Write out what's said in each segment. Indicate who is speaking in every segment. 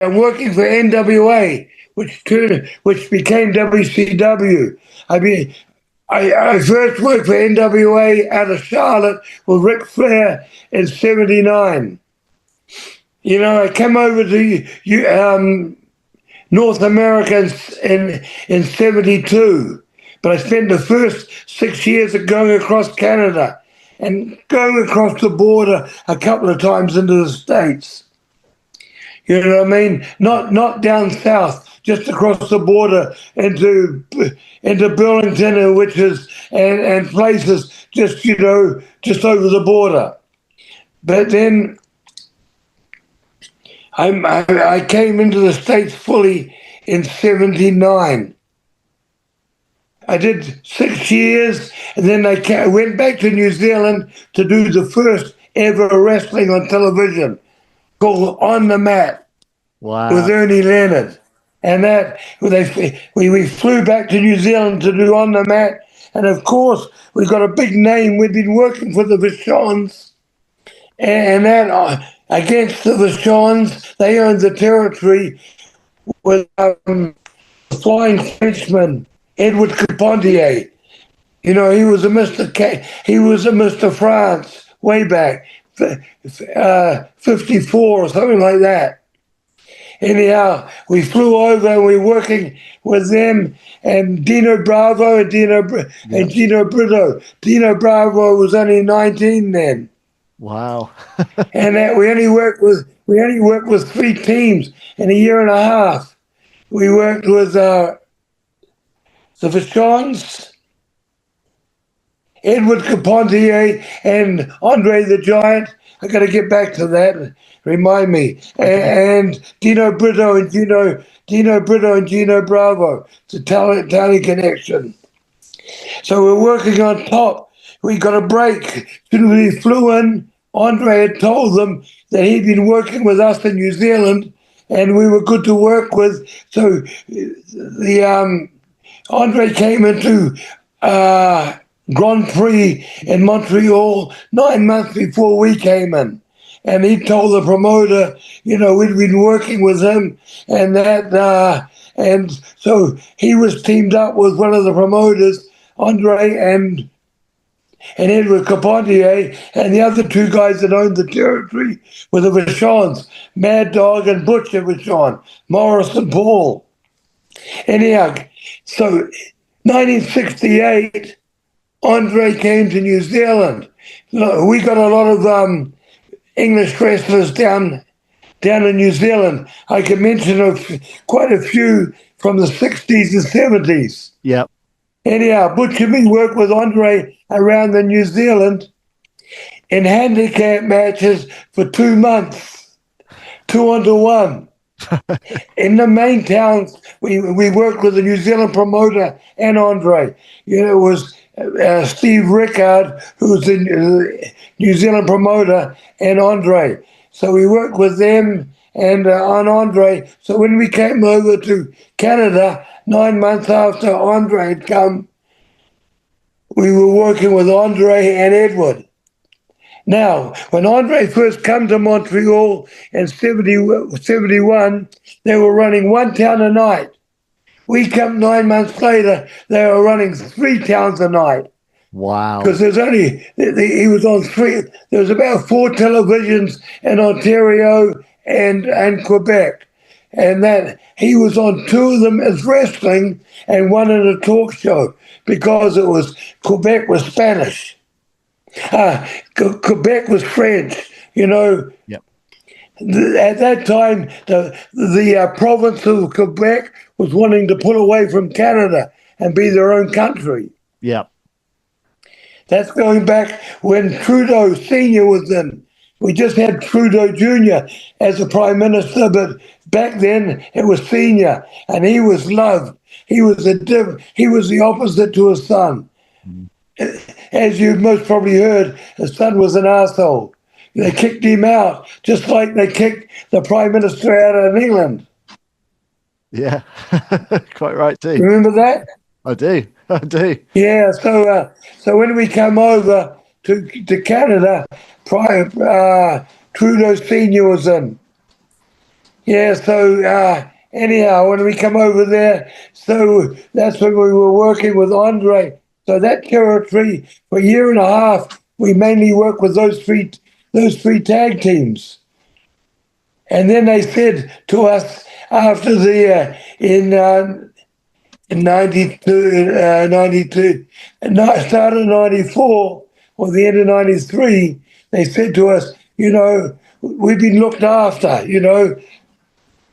Speaker 1: I'm working for NWA, which became WCW. I mean, I first worked for NWA out of Charlotte with Ric Flair in '79. You know, I came over to North America in '72, but I spent the first 6 years going across Canada and going across the border a couple of times into the States. You know what I mean? Not down south, just across the border into Burlington, which is and places just just over the border. But then I came into the States fully in '79. I did 6 years, and then I went back to New Zealand to do the first ever wrestling on television called On the Mat.
Speaker 2: Wow.
Speaker 1: With Ernie Leonard. And we flew back to New Zealand to do On the Mat. And of course, we got a big name. We'd been working for the Vachons. And that against the Vachons, they owned the territory with the Flying Frenchman, Edward Carpentier. You know, he was a Mr. France way back, 54 or something like that. Anyhow, we flew over and we were working with them and Dino Bravo and Gino Brito. Dino Bravo was only 19 then.
Speaker 2: Wow.
Speaker 1: And we only worked with 3 teams in a year and a half. We worked with the Vachons, Edward Carpentier, and Andre the Giant. I got to get back to that. Remind me. And Dino Brito and Gino Bravo. It's a talent connection. So we're working on top. We got a break. When we flew in, Andre had told them that he'd been working with us in New Zealand, and we were good to work with. So the Andre came into Grand Prix in Montreal 9 months before we came in. And he told the promoter, we'd been working with him and that, and so he was teamed up with one of the promoters, Andre and Edward Carpentier, and the other 2 guys that owned the territory were the Vachons, Mad Dog and Butcher Vachon, Morris and Paul. Anyhow, so 1968, Andre came to New Zealand. We got a lot of English wrestlers down in New Zealand. I can mention quite a few from the 60s and 70s.
Speaker 2: Yep.
Speaker 1: Anyhow, Butch and me worked with Andre around the New Zealand in handicap matches for 2 months, 2-on-1. In the main towns, we worked with the New Zealand promoter and Andre. It was Steve Rickard, who was the New Zealand promoter, and Andre. So we worked with them and on Andre. So when we came over to Canada, 9 months after Andre had come, we were working with Andre and Edward. Now, when Andre first came to Montreal in 71, they were running 1 town a night. We come 9 months later, they were running 3 towns a night.
Speaker 2: Wow.
Speaker 1: Because he was on 3, there was about 4 televisions in Ontario and Quebec. And that he was on 2 of them as wrestling and 1 in a talk show because Quebec was Spanish. Quebec was French,
Speaker 2: Yep.
Speaker 1: At that time, the province of Quebec was wanting to pull away from Canada and be their own country.
Speaker 2: Yep.
Speaker 1: That's going back when Trudeau Sr. was in. We just had Trudeau Jr. as the Prime Minister, but back then it was Sr. and he was loved. He was the opposite to his son. As you most probably heard, his son was an asshole. They kicked him out, just like they kicked the Prime Minister out of England.
Speaker 2: Yeah, quite right too.
Speaker 1: Remember that?
Speaker 2: I do.
Speaker 1: Yeah, so when we come over to Canada, Trudeau Sr. was in. Yeah, so anyhow, when we come over there, so that's when we were working with Andre. So that territory for a year and a half, we mainly worked with those three tag teams. And then they said to us after the in 92, and started in 94 or the end of 93, they said to us, we've been looked after,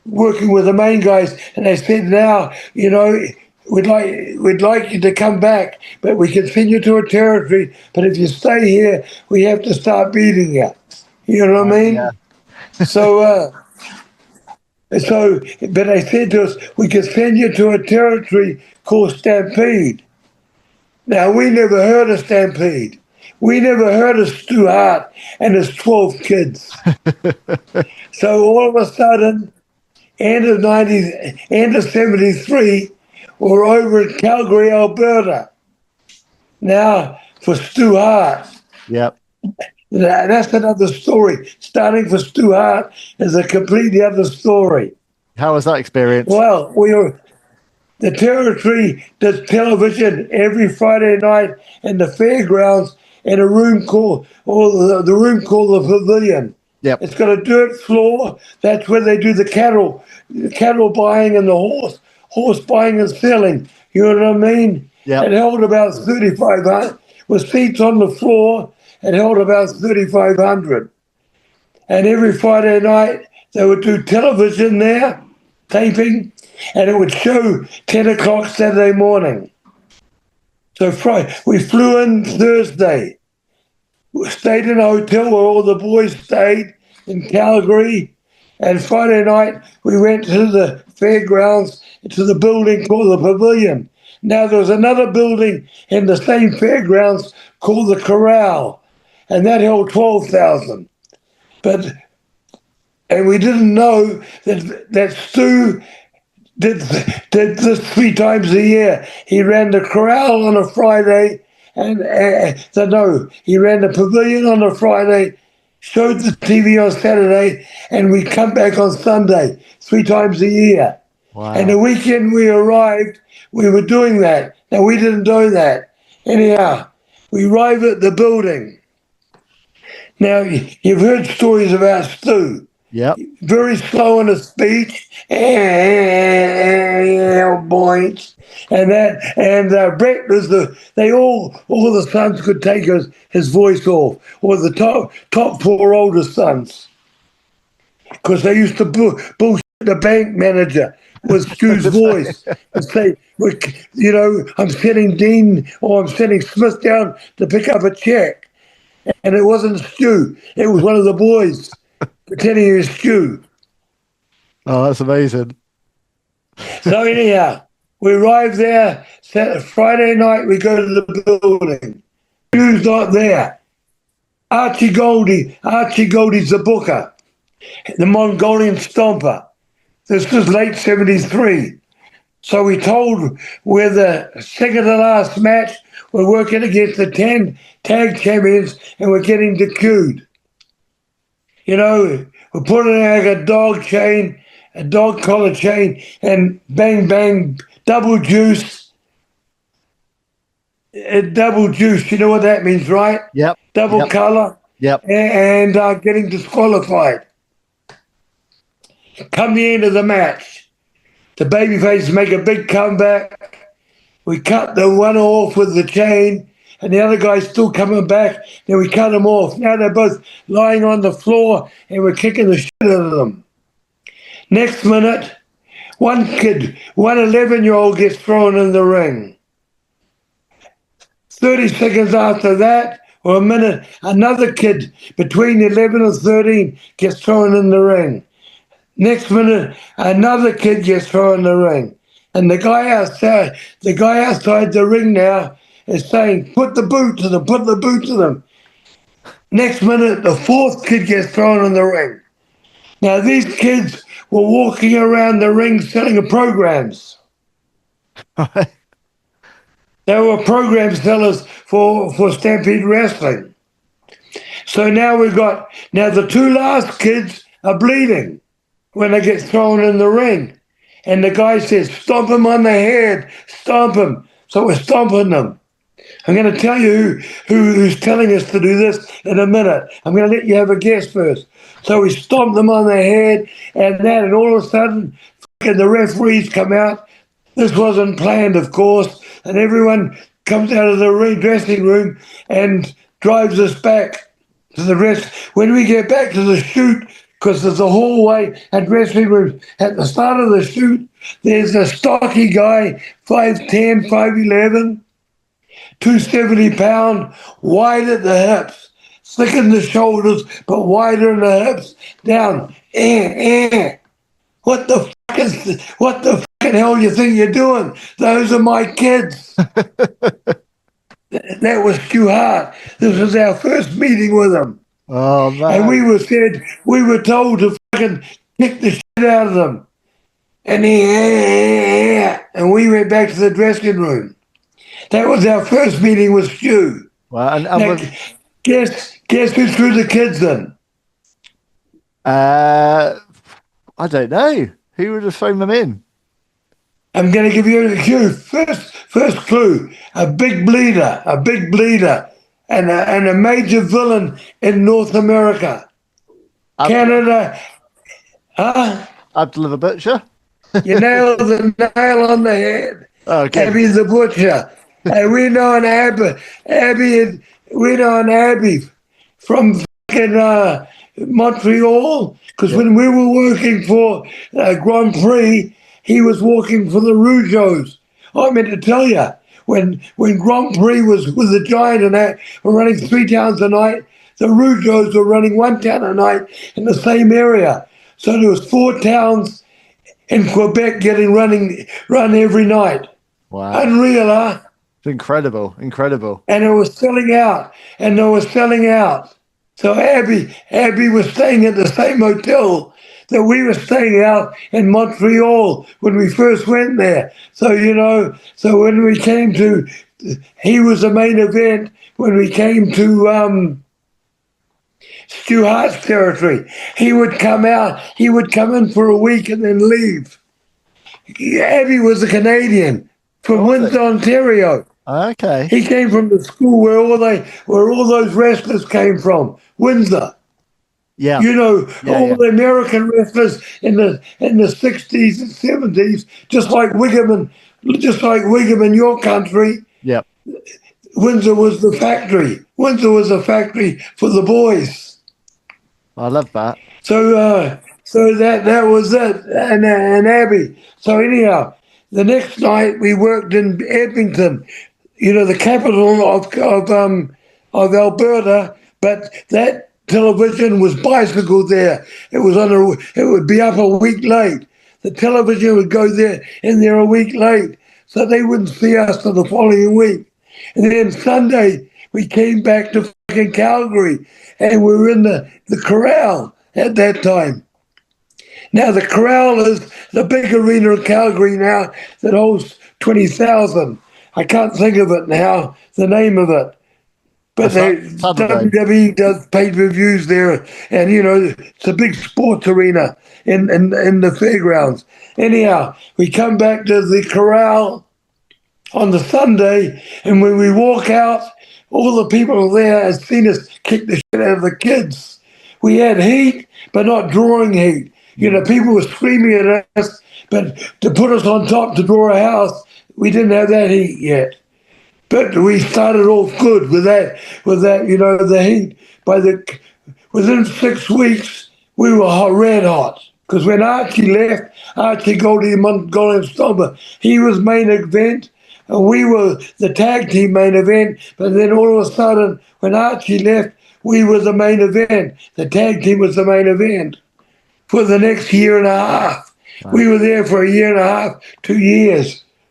Speaker 1: working with the main guys, and they said now, we'd like you to come back, but we can send you to a territory. But if you stay here, we have to start beating you. You know what I mean?
Speaker 2: Yeah.
Speaker 1: So, but they said to us, we can send you to a territory called Stampede. Now we never heard of Stampede. We never heard of Stu Hart and his 12 kids. So all of a sudden, end of 73, we're over in Calgary, Alberta. Now for Stu Hart.
Speaker 2: Yep.
Speaker 1: That's another story. Starting for Stu Hart is a completely other story.
Speaker 2: How was that experience?
Speaker 1: Well, the territory does television every Friday night in the fairgrounds in a room called, the room called the Pavilion.
Speaker 2: Yep.
Speaker 1: It's got a dirt floor. That's where they do the cattle buying and the horse buying and selling. You know what I mean?
Speaker 2: Yep.
Speaker 1: It held about 3,500. With seats on the floor, it held about 3,500. And every Friday night, they would do television there, taping, and it would show 10 o'clock Saturday morning. So Friday, we flew in Thursday. We stayed in a hotel where all the boys stayed in Calgary. And Friday night, we went to the fairgrounds, to the building called the Pavilion. Now, there was another building in the same fairgrounds called the Corral, and that held 12,000. And we didn't know that Stu did this 3 times a year. He ran the Corral on a Friday, and he ran the Pavilion on a Friday, showed the TV on Saturday, and we come back on Sunday 3 times a year.
Speaker 2: Wow.
Speaker 1: And the weekend we arrived, we were doing that. Now, we didn't do that. Anyhow, we arrived at the building. Now, you've heard stories about Stu.
Speaker 2: Yep.
Speaker 1: Very slow in his speech, boinks, and Brett was all the sons could take his voice off, or the top 4 oldest sons, because they used to bullshit the bank manager with Stu's voice and say, I'm sending Dean or I'm sending Smith down to pick up a check, and it wasn't Stu, it was one of the boys pretending he was Stu.
Speaker 2: Oh, that's amazing.
Speaker 1: So anyhow, we arrived there. Friday night, we go to the building. Stu's not there. Archie Goldie's the booker, the Mongolian stomper. This was late 73. So we told we're the second to last match. We're working against the 10 tag champions, and we're getting DQ'd. We're putting like a dog collar chain, and bang, bang, double juice. Double juice, you know what that means, right?
Speaker 2: Yep.
Speaker 1: Double color.
Speaker 2: Yep.
Speaker 1: And getting disqualified. Come the end of the match, the babyface make a big comeback. We cut the one off with the chain, and the other guy's still coming back. Then we cut them off. Now they're both lying on the floor, and we're kicking the shit out of them. Next minute, one 11-year-old gets thrown in the ring. 30 seconds after that, or a minute, another kid between 11 and 13 gets thrown in the ring. Next minute, another kid gets thrown in the ring. And the guy outside the ring now is saying, put the boot to them, put the boot to them. Next minute, the 4th kid gets thrown in the ring. Now, these kids were walking around the ring selling programs. They were program sellers for Stampede Wrestling. So now the 2 last kids are bleeding. when they get thrown in the ring. And the guy says, stomp him on the head, stomp him. So we're stomping them. I'm going to tell you who's telling us to do this in a minute. I'm going to let you have a guess first. So we stomped them on the head and all of a sudden, the referees come out. This wasn't planned, of course, and everyone comes out of the dressing room and drives us back to the rest. When we get back to the chute, because there's a hallway and dressing room at the start of the chute, there's a stocky guy, 5'10", 5'11", 270-pound, wide at the hips, thick in the shoulders, but wider in the hips, down. What the fucking hell you think you're doing? Those are my kids. That was Stu Hart. This was our first meeting with him.
Speaker 2: Oh, man.
Speaker 1: And we were told to fucking kick the shit out of them. And and we went back to the dressing room. That was our first meeting with Stu.
Speaker 2: Well,
Speaker 1: Now, guess who threw the kids in?
Speaker 2: I don't know. Who would have thrown them in?
Speaker 1: I'm going to give you a clue. First clue: a big bleeder, and a major villain in North America, Canada. Huh?
Speaker 2: Abdullah the Butcher.
Speaker 1: You nailed the nail on the head.
Speaker 2: Okay.
Speaker 1: Abby the Butcher. And we know an Abby from fucking Montreal, because when we were working for Grand Prix, he was working for the Rougeos. I meant to tell you, when Grand Prix was with the Giant and that were running 3 towns a night, the Rougeos were running 1 town a night in the same area. So there was 4 towns in Quebec run every night.
Speaker 2: Wow.
Speaker 1: Unreal, huh?
Speaker 2: It's incredible.
Speaker 1: And it was selling out. So Abby was staying at the same hotel that we were staying out in Montreal when we first went there. So, so when we came to, he was the main event when we came to Stu Hart's territory. He would come in for a week and then leave. Abby was a Canadian from Windsor, Ontario.
Speaker 2: Okay.
Speaker 1: He came from the school where all those wrestlers came from, Windsor.
Speaker 2: Yeah.
Speaker 1: All the American wrestlers in the 60s and 70s, just like Wiggum in your country.
Speaker 2: Yep.
Speaker 1: Windsor was the factory. Windsor was a factory for the boys.
Speaker 2: I love that.
Speaker 1: So that was it, and Abby. So anyhow, the next night we worked in Edmonton, the capital of Alberta, but that television was bicycled there. It would be up a week late. The television would go there a week late, so they wouldn't see us till the following week. And then Sunday we came back to fucking Calgary, and we were in the Corral at that time. Now the Corral is the big arena in Calgary now that holds 20,000. I can't think of it now, the name of it. But WWE does pay-per-views there, and it's a big sports arena in the fairgrounds. Anyhow, we come back to the Corral on the Sunday, and when we walk out, all the people there have seen us kick the shit out of the kids. We had heat, but not drawing heat. People were screaming at us, but to put us on top to draw a house, we didn't have that heat yet. But we started off good with that, the heat. Within 6 weeks, we were red hot. Because when Archie left, Archie Goldie Mongolian Stomper, he was main event, and we were the tag team main event. But then all of a sudden, when Archie left, we were the main event. The tag team was the main event for the next year and a half. Wow. We were there for a year and a half, 2 years.